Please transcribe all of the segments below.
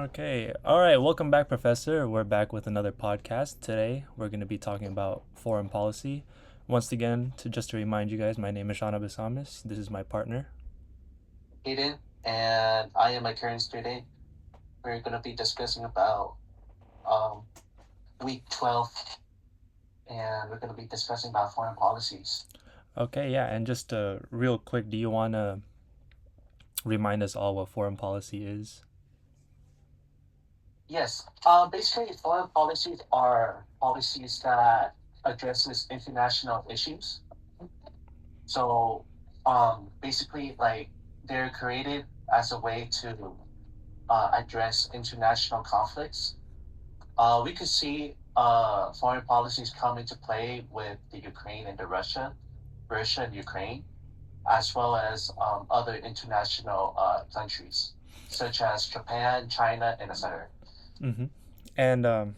Okay. All right. Welcome back, Professor. We're back with another podcast. Today, we're going to be talking about foreign policy. Once again, just to remind you guys, my name is Sean Abisamis. This is my partner. Kaiden, and I am a current student. We're going to be discussing about um, week 12, and we're going to be discussing about foreign policies. Okay. Yeah. And just real quick, do you want to remind us all what foreign policy is? Yes, basically, foreign policies are policies that addresses international issues. So, basically, like they're created as a way to address international conflicts. We could see foreign policies come into play with the Ukraine and Russia and Ukraine, as well as other international countries, such as Japan, China, and etc. Mm-hmm. And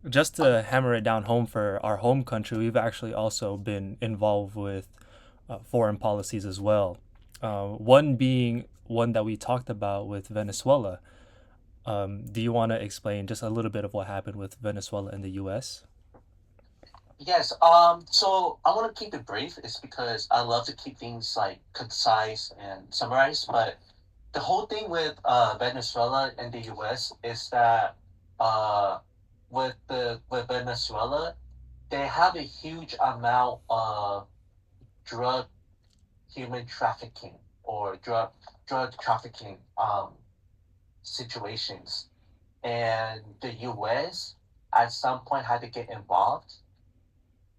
just to hammer it down home for our home country, we've actually also been involved with foreign policies as well. One being one that we talked about with Venezuela. Do you want to explain just a little bit of what happened with Venezuela and the U.S.? Yes. So I want to keep it brief. It's because I love to keep things like concise and summarized. But the whole thing with Venezuela and the U.S. is that uh, with Venezuela, they have a huge amount of drug human trafficking or drug trafficking situations, and the U.S. at some point had to get involved.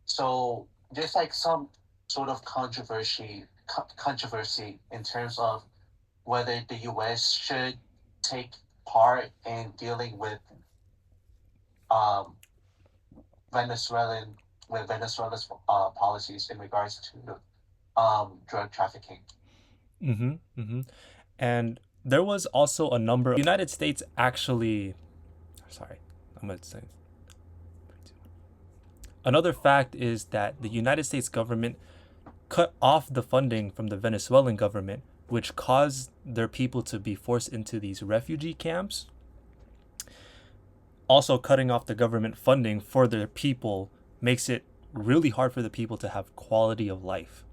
So there's like some sort of controversy in terms of whether the U.S. should take part in dealing um, Venezuelan Venezuela's policies in regards to drug trafficking. Mm-hmm. Mm-hmm. And there was also a number. The United States actually. Sorry, I'm gonna say. Another fact is that the United States government cut off the funding from the Venezuelan government, which caused their people to be forced into these refugee camps. Also, cutting off the government funding for their people makes it really hard for the people to have quality of life.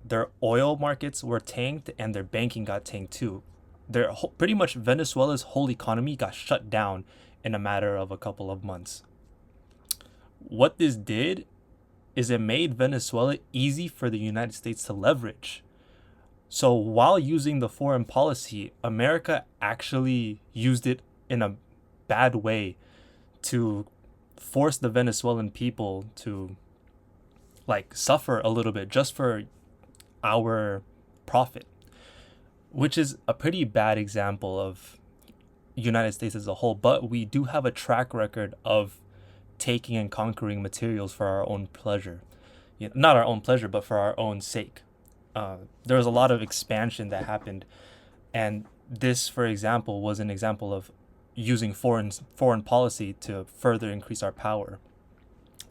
Their oil markets were tanked and their banking got tanked too. Pretty much Venezuela's whole economy got shut down in a matter of a couple of months. What this did is it made Venezuela easy for the United States to leverage. So while using the foreign policy, America actually used it in a bad way to force the Venezuelan people to like suffer a little bit just for our profit, which is a pretty bad example of United States as a whole. But we do have a track record of taking and conquering materials for our own pleasure. Not our own pleasure, but for our own sake. There was a lot of expansion that happened, and this, for example, was an example of using foreign policy to further increase our power.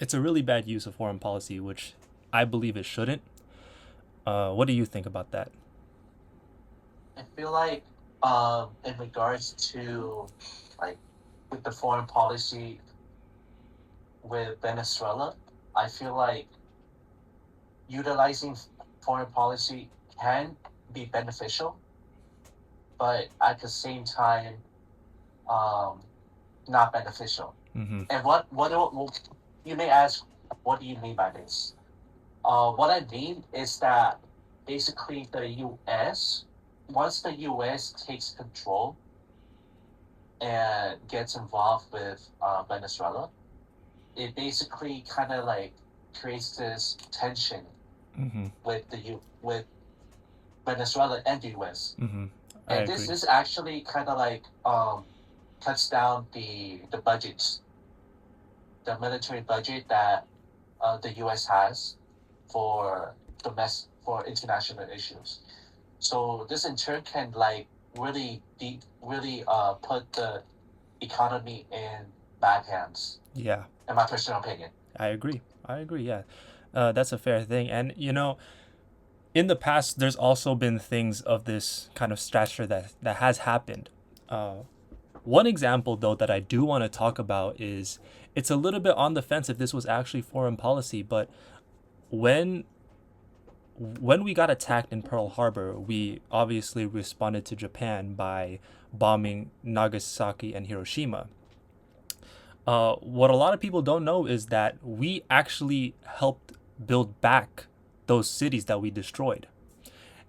It's a really bad use of foreign policy, which I believe it shouldn't. What do you think about that? I feel like in regards to like with the foreign policy with Venezuela, I feel like utilizing foreign policy can be beneficial, but at the same time, um, not beneficial. Mm-hmm. And you may ask, what do you mean by this? What I mean is that basically once the U.S. takes control and gets involved with Venezuela, it basically kind of like creates this tension Mm-hmm. with Venezuela and the U.S. Mm-hmm. I And agree. this actually kind of like cuts down the budgets, the military budget that the U.S. has for for international issues. So this in turn can like really put the economy in bad hands, Yeah, in my personal opinion. I agree. I agree. Yeah, that's a fair thing. And in the past, there's also been things of this kind of stature that has happened. One example, though, that I do want to talk about is it's a little bit on the fence if this was actually foreign policy, but when when we got attacked in Pearl Harbor, we obviously responded to Japan by bombing Nagasaki and Hiroshima. What a lot of people don't know is that we actually helped build back those cities that we destroyed.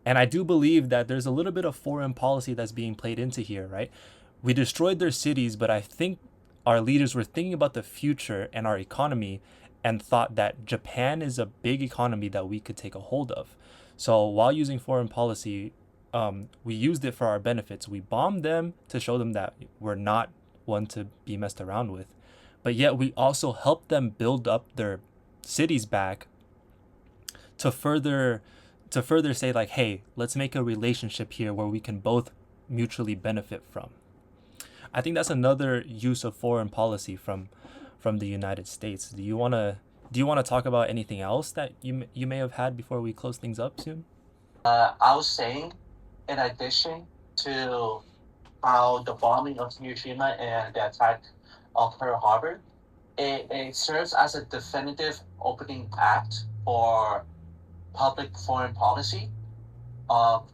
And I do believe that there's a little bit of foreign policy that's being played into here, right? We destroyed their cities, but I think our leaders were thinking about the future and our economy and thought that Japan is a big economy that we could take a hold of. So while using foreign policy, we used it for our benefits. We bombed them to show them that we're not one to be messed around with. But yet we also helped them build up their cities back to further say like, hey, let's make a relationship here where we can both mutually benefit from. I think that's another use of foreign policy from the United States. Do you want to talk about anything else that you may have had before we close things up soon? I was saying, in addition to how the bombing of Hiroshima and the attack of Pearl Harbor, it serves as a definitive opening act for public foreign policy,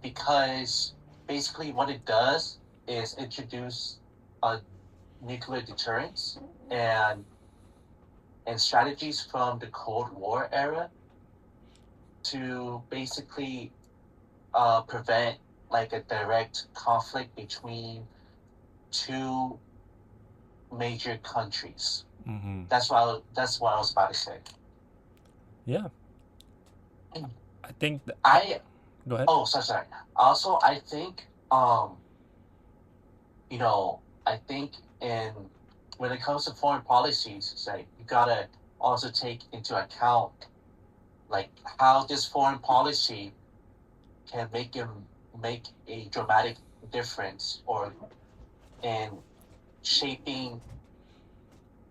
because basically what it does is introduce a nuclear deterrence and strategies from the Cold War era to basically prevent like a direct conflict between two major countries. Mm-hmm. That's what I was about to say. Yeah, I think that, I go ahead. Oh, sorry. Also, I think I think in when it comes to foreign policies, it's like you gotta also take into account like how this foreign policy can make a dramatic difference or in shaping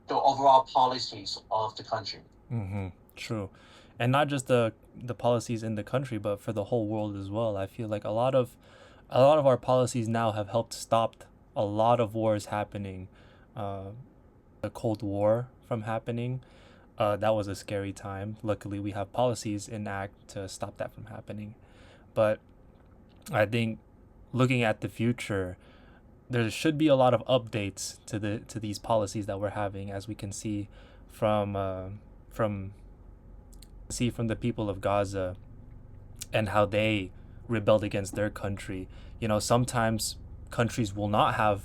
the overall policies of the country. Mm-hmm. True, and not just the policies in the country, but for the whole world as well. I feel like a lot of our policies now have helped stop a lot of wars happening. Uh, the Cold War from happening. That was a scary time. Luckily, we have policies in act to stop that from happening. But I think looking at the future, there should be a lot of updates to these policies that we're having, as we can see from from from the people of Gaza and how they rebelled against their country. Sometimes countries will not have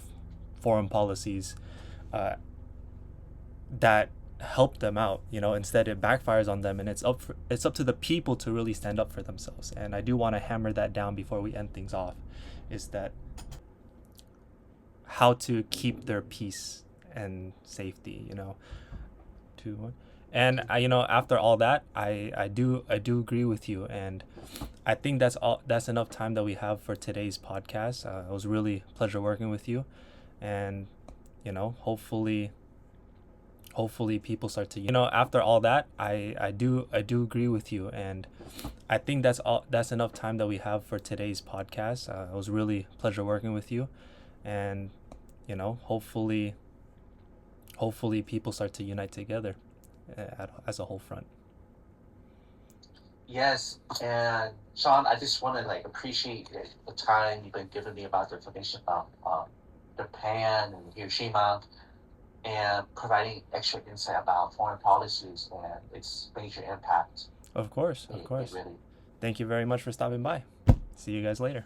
foreign policies uh, that help them out. Instead it backfires on them, and it's up to the people to really stand up for themselves. And I do want to hammer that down before we end things off, is that how to keep their peace and safety. To and after all that, I do agree with you, and I think that's enough time that we have for today's podcast. It was really a pleasure working with you, and hopefully people start to after all that, I do agree with you, and I think that's enough time that we have for today's podcast. It was really a pleasure working with you, and hopefully people start to unite together as a whole front. Yes, and Sean, I just want to like appreciate the time you've been giving me about the information about Japan and Hiroshima, and providing extra insight about foreign policies and its major impact. Of course, of It course. really Thank you very much for stopping by. See you guys later.